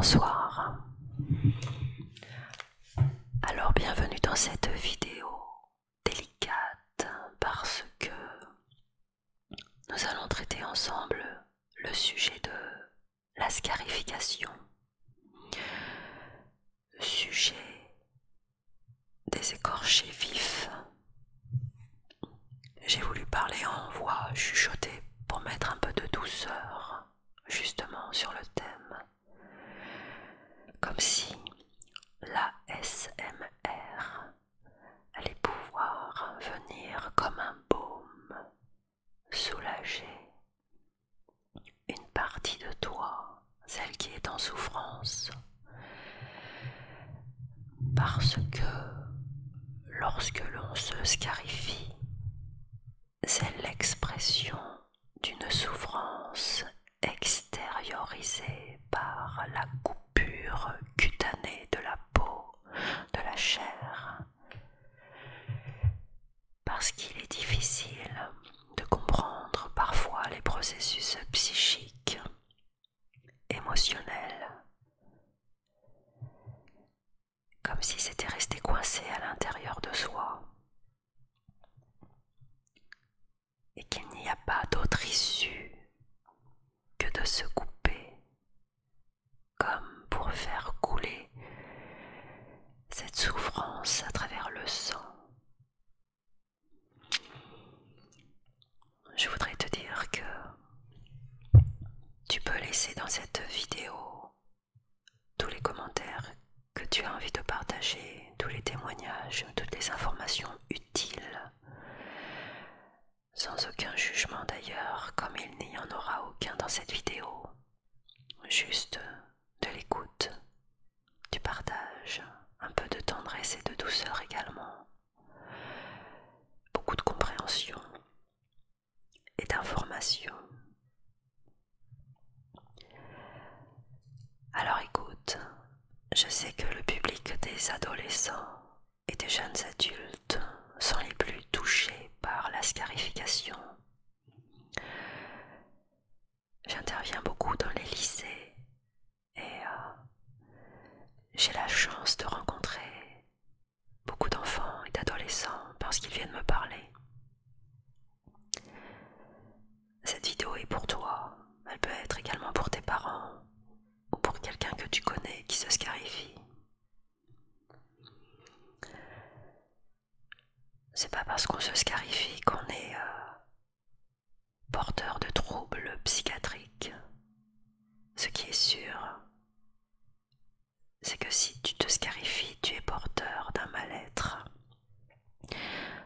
bonsoir. Alors bienvenue dans cette vidéo délicate parce que nous allons traiter ensemble le sujet de la scarification, le sujet des écorchés vifs. J'ai voulu parler en voix chuchotée pour mettre un peu de douceur justement sur le thème, comme si l'ASMR allait pouvoir venir comme un baume soulager une partie de toi, celle qui est en souffrance, parce que lorsque l'on se scarifie, c'est l'expression d'une souffrance extériorisée par la coupure cutanée de la peau, de la chair, parce qu'il est difficile de comprendre parfois les processus psychiques, émotionnels, comme si c'était resté coincé à l'intérieur de soi et qu'il n'y a pas d'autre issue que de se couper, comme pour faire couler cette souffrance à travers le sang. Je voudrais te dire que tu peux laisser dans cette vidéo tous les commentaires que tu as envie de partager, tous les témoignages, toutes les informations utiles, sans aucun jugement d'ailleurs, comme il n'y en aura aucun dans cette vidéo, juste de l'écoute, du partage, un peu de tendresse et de douceur également, beaucoup de compréhension et d'information. Alors écoute, je sais que le public des adolescents et des jeunes adultes sont les plus touchés par la scarification. J'interviens beaucoup dans les lycées et j'ai la chance de rencontrer beaucoup d'enfants et d'adolescents parce qu'ils viennent me parler. Cette vidéo est pour toi, elle peut être également pour tes parents ou pour quelqu'un que tu connais qui se scarifie. C'est pas parce qu'on se scarifie qu'on est porteur de troubles psychiatriques. Ce qui est sûr, c'est que si tu te scarifies, tu es porteur d'un mal-être.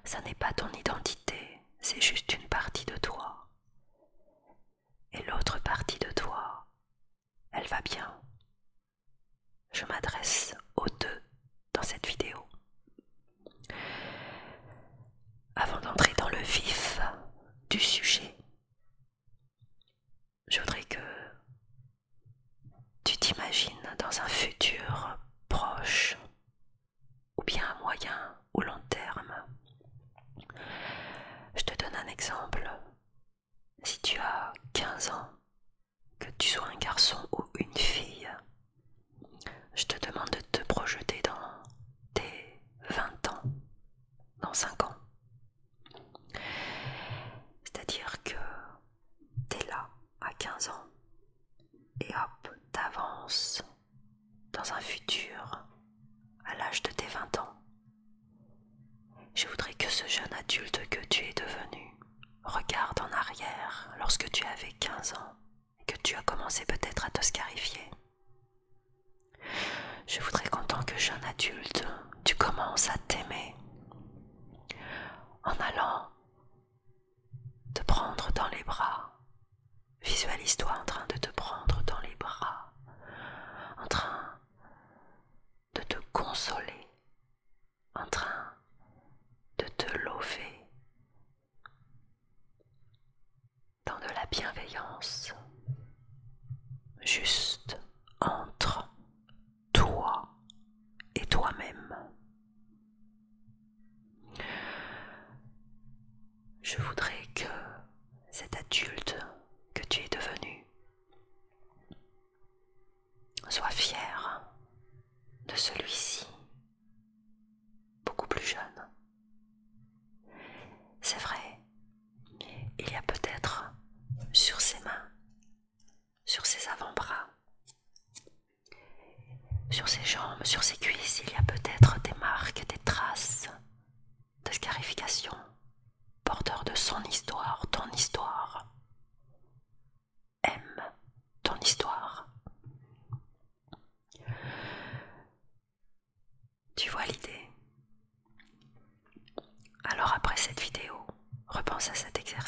Ça n'est pas ton identité, c'est juste une partie de toi. Et l'autre partie de toi, elle va bien. Je m'adresse aux deux dans cette vidéo. Avant d'entrer dans le vif du sujet, je voudrais que tu t'imagines dans un futur proche, ou bien à moyen ou long terme. Je te donne un exemple. Si tu as 15 ans, que tu sois un garçon ou une fille, je te demande de te projeter dans tes 20 ans, dans 5 ans. C'est-à-dire que t'es là à 15 ans et hop, t'avances dans un futur à l'âge de tes 20 ans. Je voudrais que ce jeune adulte que tu es devenu regarde en arrière lorsque tu avais 15 ans et que tu as commencé peut-être à te scarifier. Je voudrais qu'en tant que jeune adulte, tu commences à t'aimer en allant te prendre dans les bras. Visualise-toi en train de te prendre dans les bras, en train de te consoler, en train de te lever dans de la bienveillance, juste entre toi et toi-même. Je voudrais que cet adulte que tu es devenu soit fier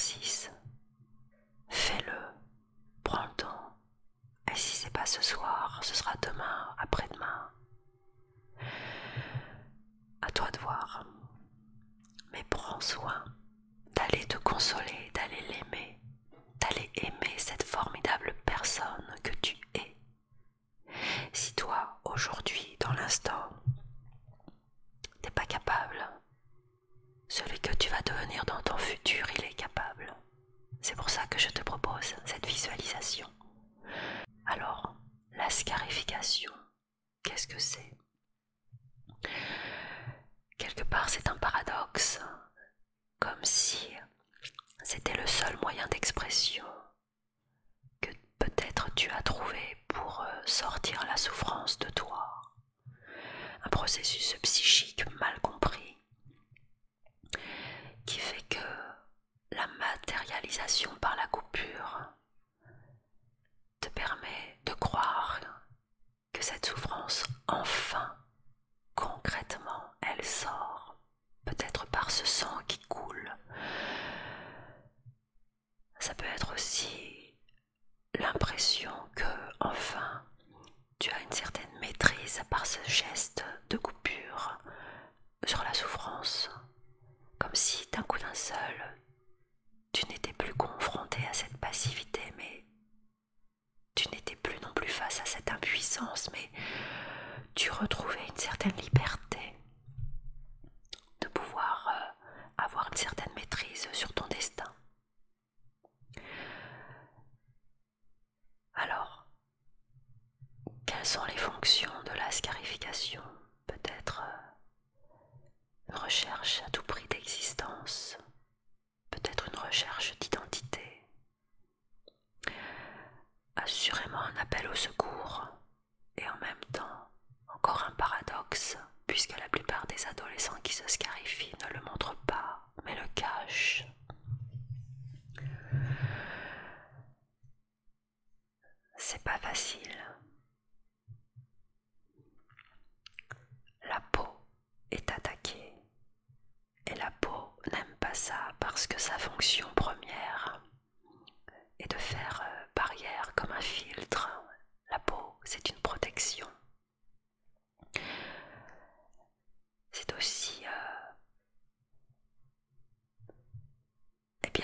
exercice, fais-le, prends le temps. Et si c'est pas ce soir, ce sera demain, après-demain. À toi de voir. Mais prends soin d'aller te consoler, d'aller l'aimer, d'aller aimer cette formidable personne que tu es. Si toi, aujourd'hui, dans l'instant, t'es pas capable, celui que tu vas devenir dans ton futur, il est capable. C'est pour ça que je te propose cette visualisation. Alors, la scarification, qu'est-ce que c'est? Quelque part, c'est un paradoxe, comme si c'était le seul moyen d'expression que peut-être tu as trouvé pour sortir la souffrance de toi. Un processus psychique mal compris qui fait que la matérialisation par la coupure te permet de croire que cette souffrance, enfin, concrètement, elle sort, peut-être par ce sang qui coule. Ça peut être aussi l'impression que, enfin, tu as une certaine maîtrise par ce geste de coupure sur la souffrance, comme si d'un coup d'un seul, tu n'étais plus confronté à cette passivité, mais tu n'étais plus non plus face à cette impuissance, mais tu retrouvais une certaine liberté de pouvoir avoir une certaine maîtrise sur ton destin. Alors, quelles sont les fonctions de la scarification? Peut-être une recherche à tout prix d'existence, peut-être une recherche d'identité, assurément un appel au secours, et en même temps, encore un paradoxe, puisque la plupart des adolescents qui se scarifient ne le montrent pas, mais le cachent. C'est pas facile. La peau est attaquée, et la peau n'aime pas ça parce que sa fonction première est de faire barrière comme un filtre. La peau, c'est une protection. C'est aussi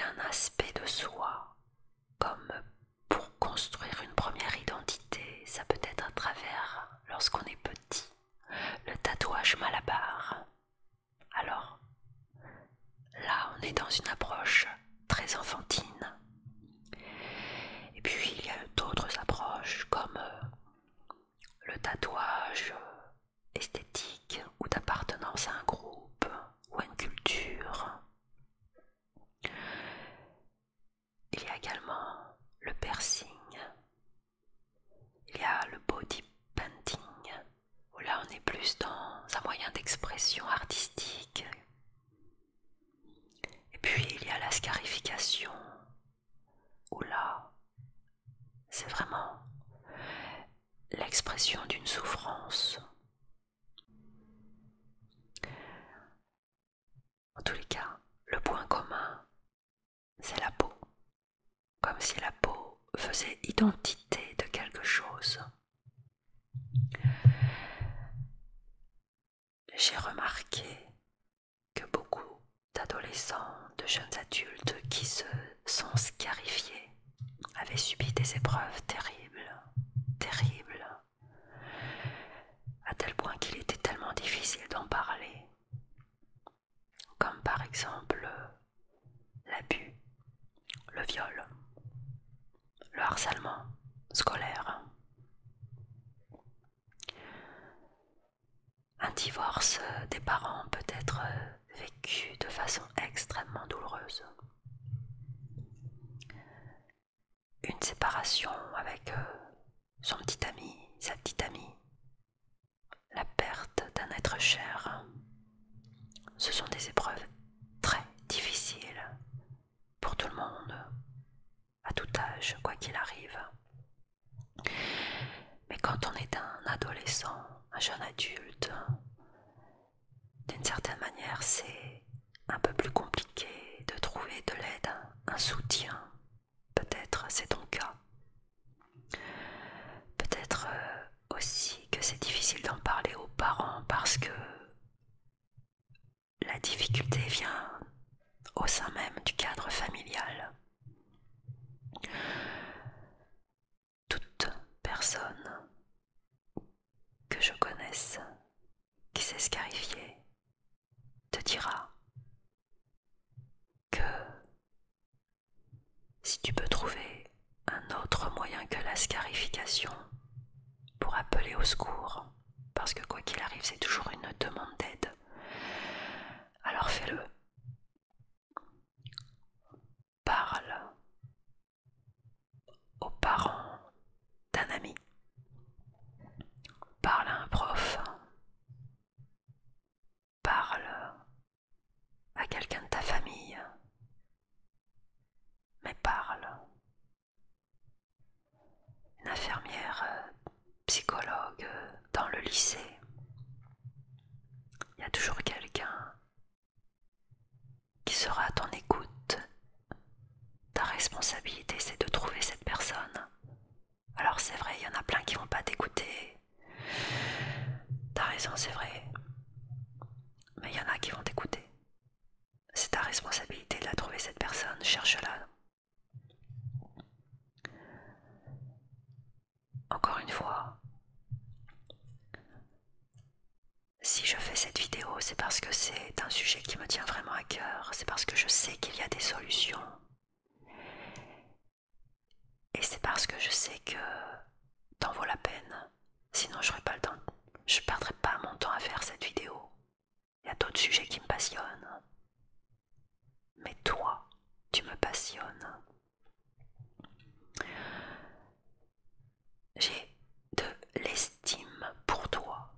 un aspect de soi, comme pour construire une première identité. Ça peut être à travers, lorsqu'on est petit, le tatouage Malabar. Alors, là, on est dans une approche très enfantine. Et puis, il y a d'autres approches comme le tatouage esthétique ou d'appartenance à un groupe ou à une culture. Il y a également le piercing. Il y a le body painting, où là on est plus dans un moyen d'expression artistique. Et puis il y a la scarification, où là c'est vraiment l'expression d'une souffrance. En tous les cas, le point commun, c'est la peau. Comme si la peau faisait identité de quelque chose. J'ai remarqué que beaucoup d'adolescents, de jeunes adultes qui se sont scarifiés avaient subi des épreuves terribles, terribles, à tel point qu'il était tellement difficile d'en parler, comme par exemple l'abus, le viol, le harcèlement scolaire, un divorce des parents peut être vécu de façon extrêmement douloureuse, une séparation avec son petit ami, sa petite amie, la perte d'un être cher. Ce sont des épreuves très difficiles pour tout le monde, à tout âge, quoi qu'il arrive. Mais quand on est un adolescent, un jeune adulte, d'une certaine manière, c'est un peu plus compliqué de trouver de l'aide vient au sein même du cadre familial. Toute personne que je connaisse qui sait scarifier te dira que si tu peux trouver un autre moyen que la scarification pour appeler au secours, parce que quoi qu'il arrive c'est toujours une demande d'aide, alors fais-le. Parle aux parents d'un ami, parle à un prof, parle à quelqu'un de ta famille, mais parle. Une infirmière, psychologue dans le lycée, il y a toujours quelqu'un qui sera à ton écoute. Ta responsabilité, c'est de trouver cette personne. Alors c'est vrai, il y en a plein qui vont pas t'écouter. T'as raison, c'est vrai. Mais il y en a qui vont t'écouter. C'est ta responsabilité de la trouver, cette personne. Cherche-la. Encore une fois, si je fais cette vidéo, c'est parce que c'est un sujet qui me tient vraiment à cœur. C'est parce que je sais qu'il y a des solutions. Et c'est parce que je sais que t'en vaut la peine. Sinon, j'aurais pas le temps. Je perdrais pas mon temps à faire cette vidéo. Il y a d'autres sujets qui me passionnent. Mais toi, tu me passionnes. J'ai de l'estime pour toi.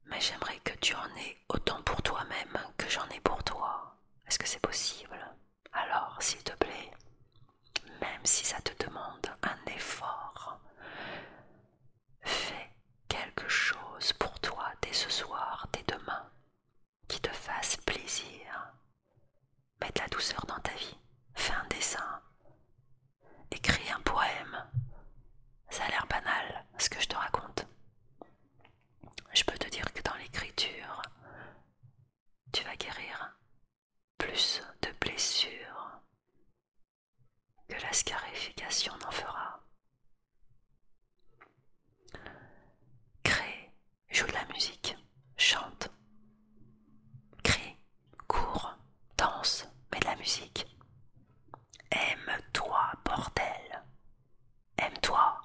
Mais j'aimerais que tu en aies autant pour toi-même que j'en ai pour toi. Est-ce que c'est possible? Alors, s'il te plaît, même si ça te demande un effort, fais quelque chose pour toi dès ce soir, dès demain, qui te fasse plaisir. Mets de la douceur dans ta vie. Fais un dessin. Écris un poème. Ça a l'air banal, ce que je te raconte. Je peux te dire que dans l'écriture, tu vas guérir plus de blessures que la scarification n'en fera. Crée, joue de la musique, chante, crie, cours, danse, mets de la musique. Aime-toi, bordel. Aime-toi.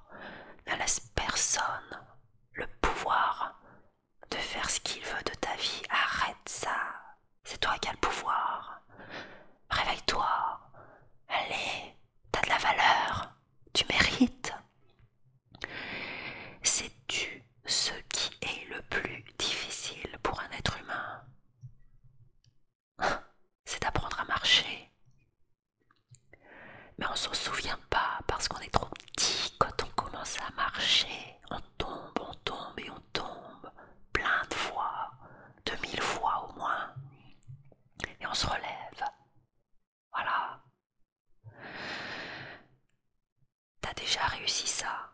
Ne laisse personne le pouvoir de faire ce qu'il veut de ta vie. Arrête ça. C'est toi qui as le pouvoir. Réveille-toi. Allez, t'as de la valeur. Tu mérites. Sais-tu ce qui est le plus difficile pour un être humain? C'est d'apprendre à marcher. Mais on s'en souvient pas parce qu'on est trop petit quand on commence à marcher. On tombe et on tombe plein de fois, 2000 fois au moins. Et on se relève. Voilà. T'as déjà réussi ça.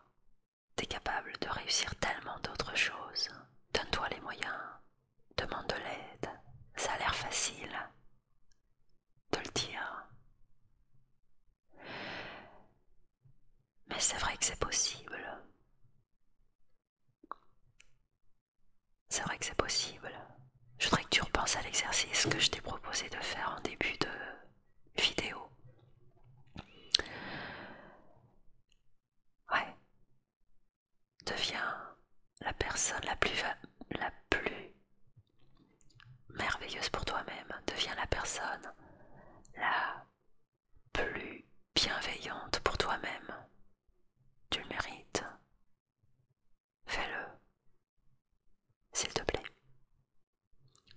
T'es capable de réussir tellement d'autres choses. Donne-toi les moyens. Demande de l'aide. Ça a l'air facile de le dire. Mais c'est vrai que c'est possible. C'est vrai que c'est possible. Je voudrais que tu repenses à l'exercice que je t'ai proposé de faire en début de vidéo. Ouais. Deviens la personne la plus merveilleuse pour toi-même. Deviens la personne la plus bienveillante pour toi-même. Tu le mérites. Fais-le. S'il te plaît.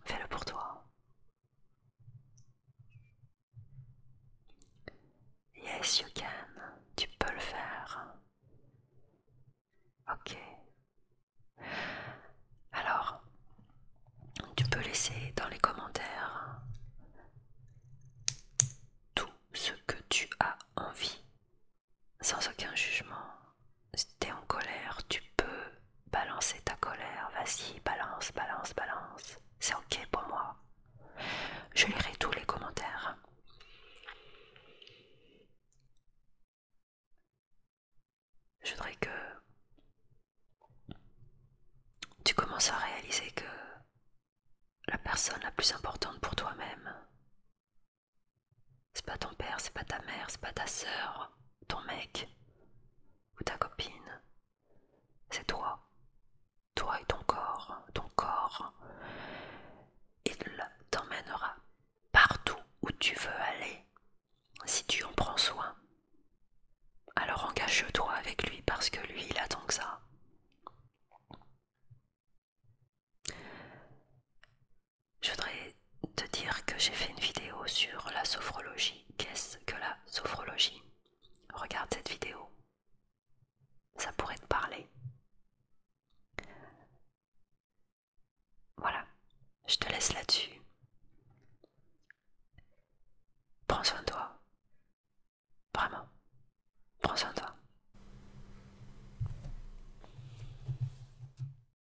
Fais-le pour toi. Yes, you can. Tu peux le faire. Ok. Alors, tu peux laisser dans les commentaires tout ce que tu as envie, sans aucun jugement. Si t'es en colère, tu peux balancer ta colère. Vas-y, balance, balance, balance. C'est ok pour moi. Je plus importante pour toi-même. C'est pas ton père, c'est pas ta mère, c'est pas ta sœur, ton mec ou ta copine. C'est toi. Toi et ton corps. Ton corps, il t'emmènera partout où tu veux aller si tu en prends soin. Alors engage-toi avec lui parce que lui, il attend que ça. Je voudrais te dire que j'ai fait une vidéo sur la sophrologie. Qu'est-ce que la sophrologie?